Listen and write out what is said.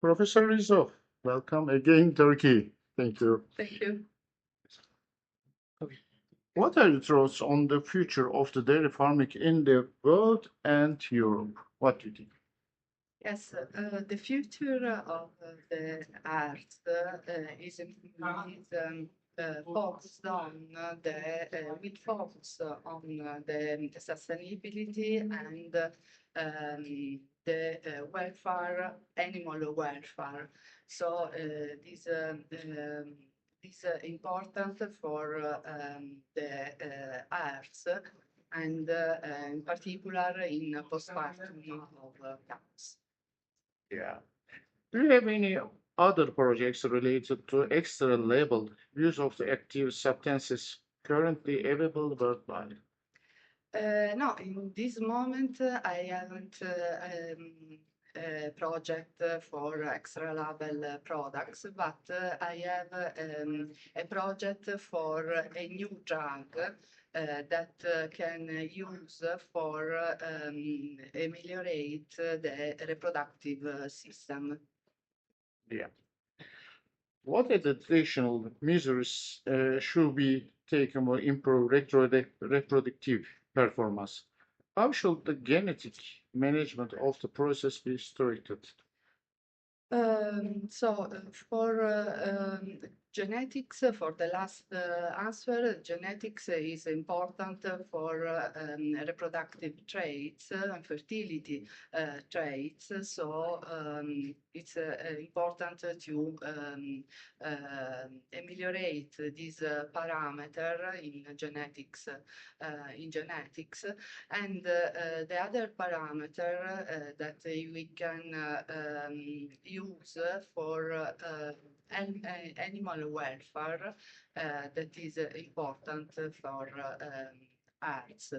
Professor Rizzo, welcome again, Turkey. Thank you. Thank you. What are your thoughts on the future of the dairy farming in the world and Europe? What do you think? Yes, the future of the art is focused on with focus on the sustainability and the welfare, animal welfare. So this important for the arts and in particular in postpartum of cows. Yeah. Do you have any other projects related to extra label use of the active substances currently available worldwide? No, in this moment I haven't a project for extra label products, but I have a project for a new drug that can use for ameliorate the reproductive system. Yeah. What additional measures should be taken to improve reproductive performance? How should the genetic management of the process be structured? For genetics, for the last answer, genetics is important for reproductive traits and fertility traits. So it's important to ameliorate this parameter in genetics. And the other parameter that we can use for animal welfare that is important for arts.